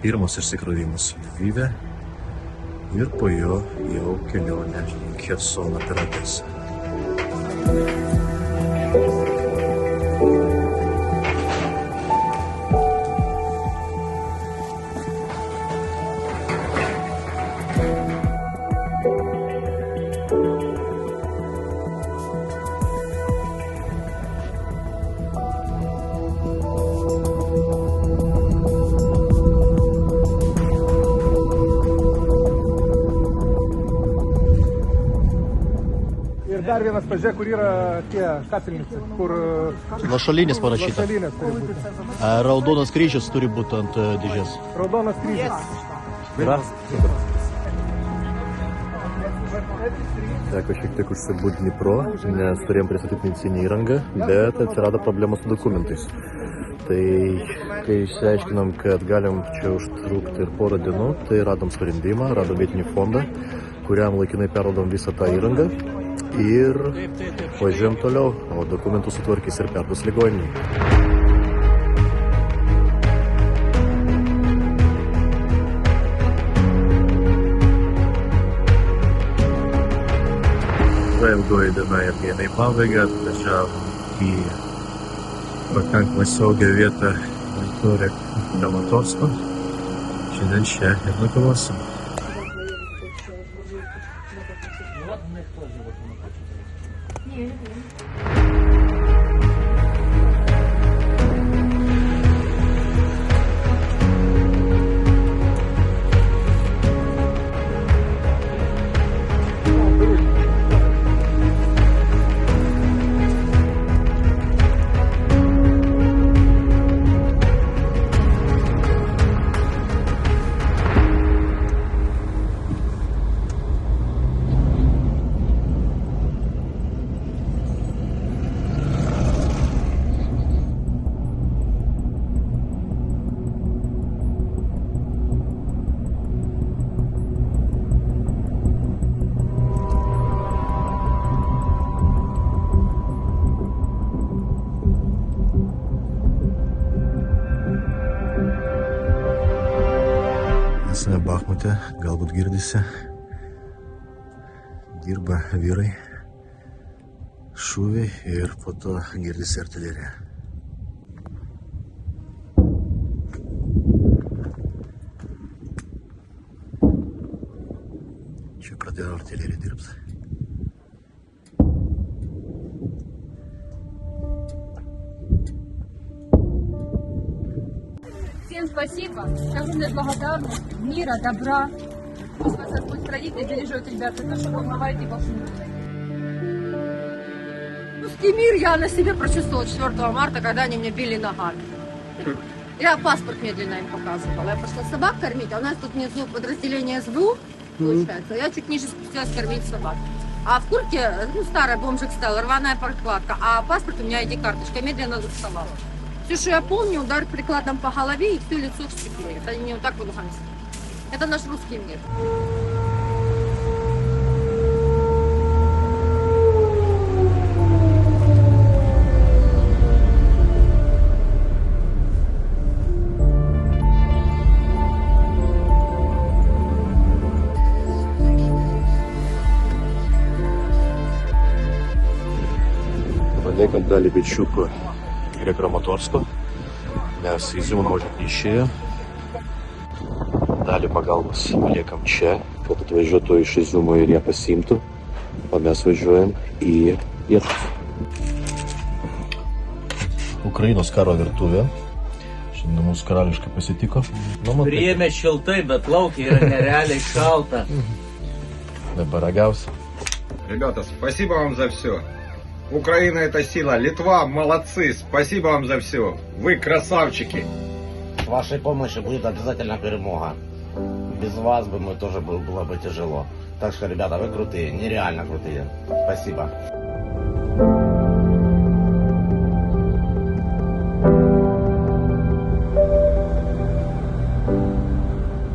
Pirmas išsikrovimas Lvive ir po jo jau kelionė į Chersoną per Odesą. Dar vienas pažiūrėk, kur yra tie kapelnice, kur... Lašalinės parašyta. Lašalinės turi būti. Raudonas kryžius turi būti ant dėžės. Raudonas kryžius. Yra? Teko šiek tiek užsibūti Dnipro, nes turėjom pristatyti medicininę įrangą, bet atsirado problemos su dokumentais. Tai kai išsiaiškinom, kad galim čia užtrukti ir porą dienų, tai radom sprendimą, radom vietinį fondą, kuriam laikinai perduodam visą tą įrangą. Ir važiuojam toliau, o dokumentus sutvarkys ir perduos ligoninei. Ilgoji diena irgi eina į pabaigą, atvažiavom į pakankamai saugią vietą netoli Kramatorsko. Šiandien čia ir nakvosim. Esame Bachmute, galbūt girdisi, dirba vyrai, šūviai ir po to girdisi artilerija. Čia pradėjo artilerija dirbti. Всем спасибо, огромная благодарность, мира, добра. Пусть вас Господь хранит и бережет, ребята, наши волновайте волшебные. Русский мир я на себе прочувствовала 4 марта, когда они меня били ногами. Я паспорт медленно им показывала. Я пошла собак кормить, а у нас тут внизу подразделение СБУ, получается. Я чуть ниже спустилась кормить собак. А в куртке, старая бомжик стала, рваная подкладка, а паспорт у меня ID-карточка, медленно доставала. Все, что я помню, удар прикладом по голове и все лицо в стекле. Это не вот так вот Луганск. Это наш русский мир. Padėkam dalį bičiukų prie Kramatorsko, nes Iziumo mažut neišėjo. Dalį pagalbos paliekam čia, kad atvažiuotų iš Iziumo ir ją pasiimtų, o mes važiuojam į pietus. Ukrainos karo virtuvė. Šiandien mūsų karališkai pasitiko. Priėmė šiltai, bet laukia yra nerealiai šalta. Dabar ragausim. Ребята, спасибо вам за все. Украина — это сила. Литва — молодцы. Спасибо вам за все. Вы красавчики. С вашей помощью будет обязательно перемога. Без вас бы мы тоже было бы тяжело. Так что, ребята, вы крутые, нереально крутые. Спасибо.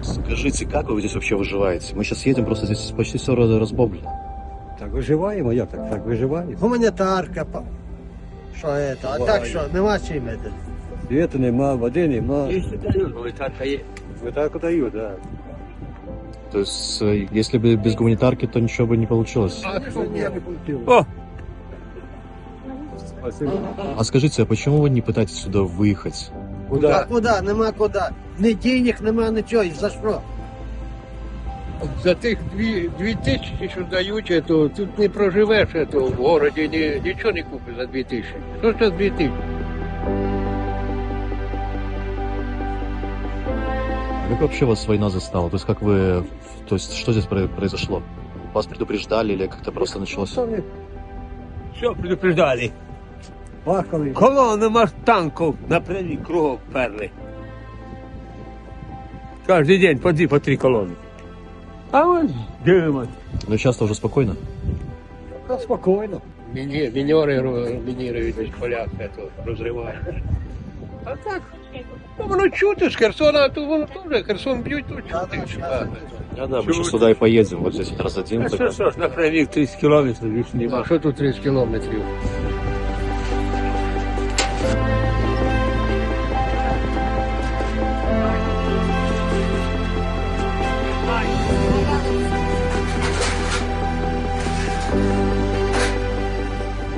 Скажите, как вы здесь вообще выживаете? Мы сейчас едем, просто здесь почти все разбомблено. Так виживаємо, як так виживаємо. Гуманітарка, що це, а так що, нема чим. Света нема, води нема. Гуманітарка є. Вот так вот дают, да. То есть, если бы без гуманитарки, то ничего бы не получилось. Спасибо. А скажите, а почему вы не пытаетесь сюда выехать? Куда? Куди? Нема куди. Ні денег, нема нічого. За що? За тих 2000, що дають, то тут не проживеш, то в городі нічого не купиш за 2000. Що це 2000? Как вообще вас война застала? То есть, как вы... То есть, что здесь произошло? Вас предупреждали или как-то просто началось? Що предупреждали? Бахали. Колонами танків напрямі кругом перли. Кожен день по 3 колони. А ось дивимось. Ну, часто уже спокойно? Да, спокойно. Мінірують весь поляк, то розривають. А так, ну воно чути з Херсона, то воно теж, Херсон б'ють, то чути. Да, мы сейчас сюда и поедем. Вот здесь вот раздадим. Що ж, напрямік 30 кілометрів, більше нема. Що тут 30 кілометрів?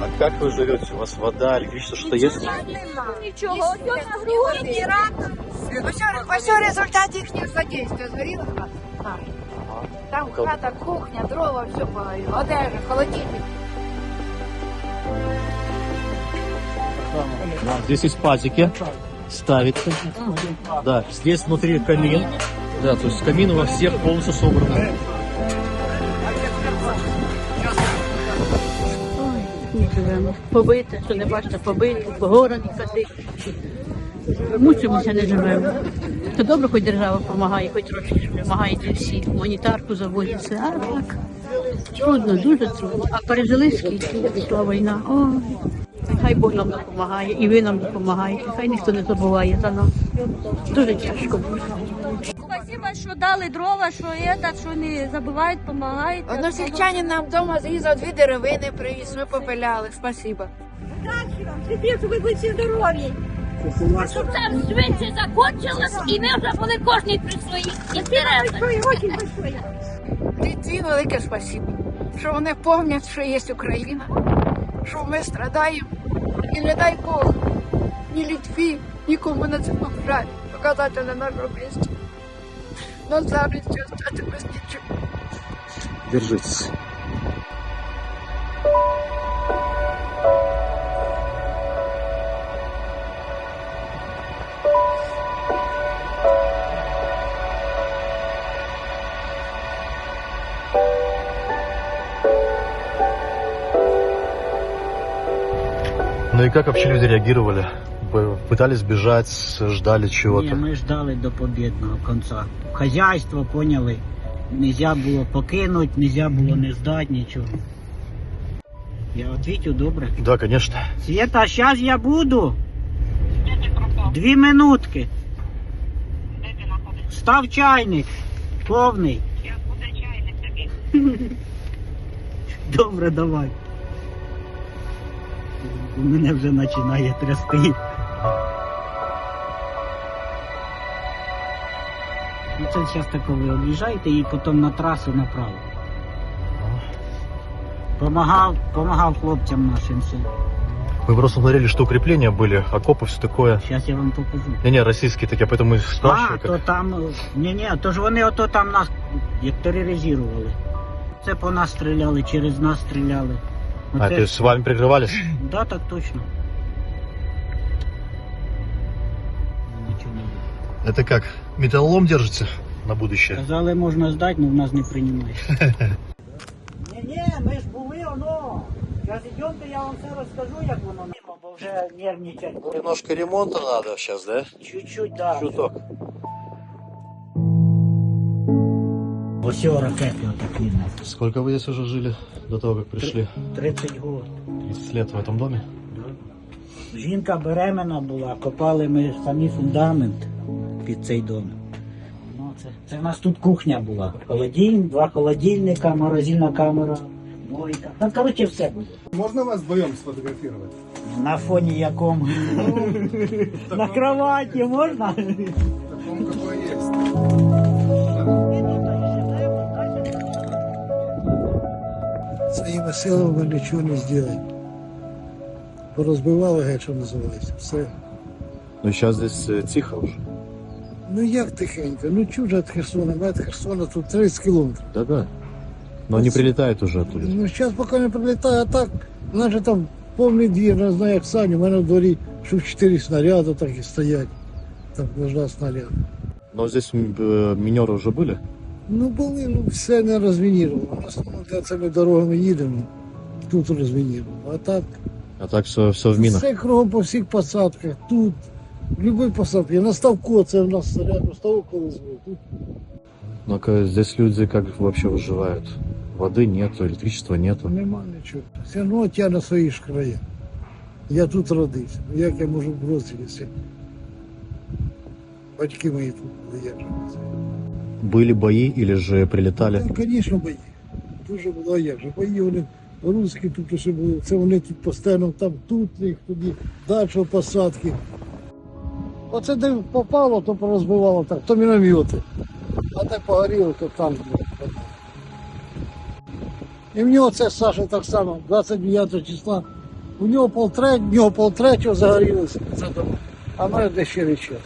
А как вы живете? У вас вода, электричество, что-то есть? Нічого, ось на грудні рак. Ось у результаті їхнього задействия згоріла хата. Там хата, кухня, дрова, все палило, одежа, холодильник. Здесь есть пазики. Ставится. Да, здесь внутри камин. Да, то есть камин у вас всех полностью собран. Не живемо. Побите, що не бачите, побите, погорані хати. Мучимося, не живемо. То добре, хоч держава допомагає, хоч трошки допомагає для всіх. Гуманітарку завозиться, а так. Трудно, дуже трудно. А пережили скільки пішла війна. Ой. Хай Бог нам допомагає, і ви нам допомагаєте. Хай ніхто не забуває за нас. Дуже тяжко буде. Спасибо, що дали дрова, що не забувають, допомагають. Односельчанин нам вдома зрізав 2 деревини, привіз, ми попиляли. Спасибо. Удачі вам, щоб ви були всі здорові. Щоб це швидше закончилось, і ми вже були кожній при своїх інтересах. Литві велике спасибо, що вони пам'ятають, що є Україна, що ми страдаємо. І не дай Бог, ні Литві, нікому на це жаль показати на нашому місці. Но замість цього стати без нічого. Держитесь. Ну и как вообще люди реагировали? Пытались бежать, ждали чего-то? Ні, ми ждали до побідного кінця. Хазяйство, поняли, нельзя було покинути, нельзя було не здати нічого. Я відповідаю, добре? Да, конечно. Света, зараз я буду. 2 минутки. Став чайник. Повний. Зараз буде чайник тобі. Добре, давай. У мене вже починає трясти. Ну це зараз тако ви об'їжджаєте і потім на трасу направо. Помагав хлопцям нашим все. Мы просто говорили, что укрепления были, окопы, все такое. Зараз я вам покажу. Не, российские такие, поэтому и спрашиваю. А, то там, то ж вони ото там нас як тероризували. Це по нас стріляли, через нас стріляли. А, то есть с вами прикрывались? Да, так точно. Нічого не було. Это как, металлолом держите на будущее? Казали, можна здати, але в нас не приймають. Ні, ми ж були, воно. Зараз йдемте, я вам все розкажу, як воно, бо вже нервничать. Немножко ремонта надо сейчас, да? Чуть-чуть, да. Чуток. Ось ракети отакі. Сколько вы здесь уже жили до того, как пришли? 30 років. 30 лет в этом доме? Жінка беременна була, копали ми самі фундамент під цей дом. Ну, це в нас тут кухня була. 2 холодильника, морозильна камера, мойка. Там, коротше, все було. Можно вас вдвоем сфотографировать? На фоні якому? На кроваті можна? Своїми силами ми нічого не зробимо. Порозбивали геть, що називається. Все. Ну, сейчас здесь тихо уже. Ну як тихенько? Ну чуже від Херсона. Ми від Херсона тут 30 кілометрів. Да-да. Но не прилетает уже оттуда. Ну зараз поки не прилітає, а так, у нас же там повний двір, не знаю як Саню, у мене в дворі штук 4 снаряди так і стоять. Так лежать снаряди. Но здесь минеры уже были? Ну були, ну все не розмінірувало. У нас де цими дорогами їдемо, тут розмінірувало. А так, А так все в минах? все кругом по всіх посадках, тут, в будь-якій посадці. На ставку, це в нас рядом ставок колись був. Тут Ну-ка, здесь люди как вообще выживают? Воды нету, электричества нету. нема нічого. Все одно я на свої ж краї. Я тут родився. Ну як я можу бросити, якщо батьки мої тут були, як же це? Были бои или же прилетали? Так, звісно, бої. Дуже було, а як же. Бої вони, русські тут усе були. Це вони тут постійно, там тут їх, тоді далі посадки. Оце де попало, то порозбивало так, то міномети. А де погоріло, то там було. І в нього це, Саша, так само, 29 числа. У нього полтретього загорілося. А в мене де ще не час.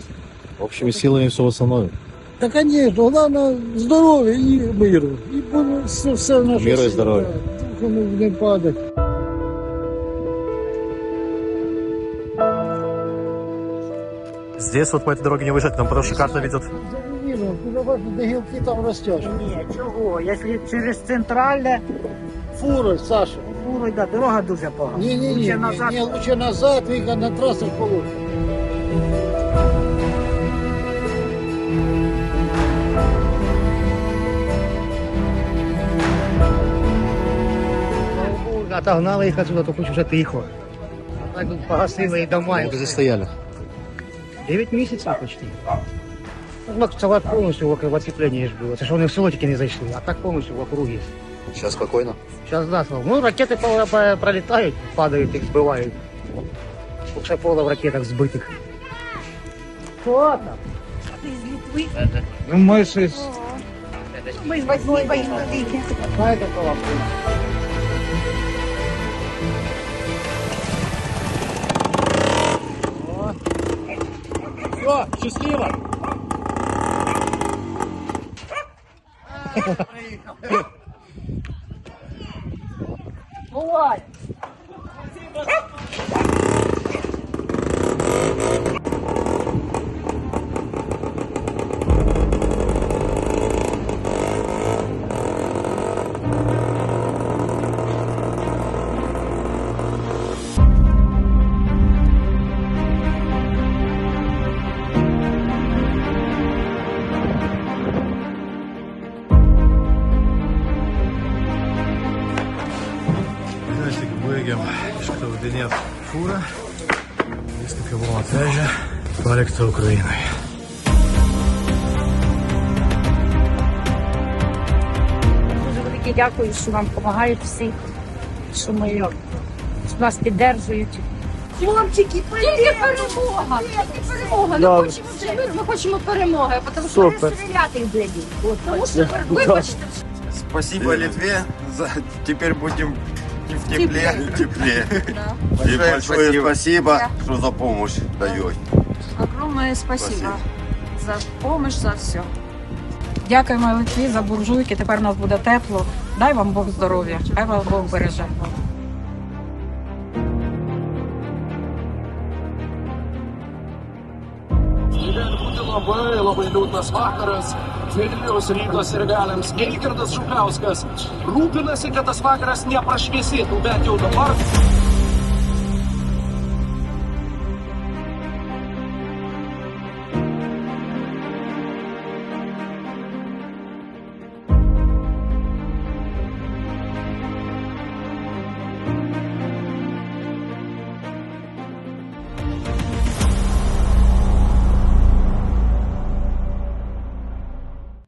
Общими силами все восстановим. Та, звісно, головне здоров'я і миру. І буде все наше. Мира і здоров'я. Духом не падати. Здесь вот по этой дороге не выезжать, нам потому что карта ведет. Завірно, куди бачиш, де гілки там ростеш. Ні, чого? Якщо через центральне, Фурою, Саша. фурою, да, дорога дуже погана. Ні, Лучше назад. лучше назад, Віка, на трасах полоси. Отогнали їх отсюда, то хоч вже тихо. А так тут погасили і дома. Долго здесь стояли. 9 місяців почти. Ну, це повністю в оцепленні ж було. Це ж вони в село тільки не зайшли, а так повністю в округі. Сейчас спокойно. Зараз да, ну ракети пролітають, падають, їх збивають. Ще поле в ракетах збитих. Що там? Ти з Литви? Ну ми щось... Ми з восьми поїхали. Знаєте, кола? Все, счастливо! Бувай! Знаете, к Бегам, что в Донецк фура. Если кого опять же, проекта Украины. Дуже велике дякую, що нам допомагають всі, що нас підтримують. Хлопчики, тільки перемога! Тільки перемога! Ми хочемо вже мир, ми хочемо перемоги, тому що Супер. Стріляти в блядь. тому що вибачте. Спасибо Литве. Теперь будем в тепле. Большое спасибо, что за помощь даете. Огромное спасибо за помощь, за все. Дякуємо Литві за буржуйки. Тепер у нас буде тепло. Дай вам Бог здоров'я. Хай вас Бог береже. Būti labai liūdnas vakaras. Vilniaus ryto sirgaliams Eigardas Žukauskas rūpinasi, kad tas vakaras neprašviesėtų, bet jau dabar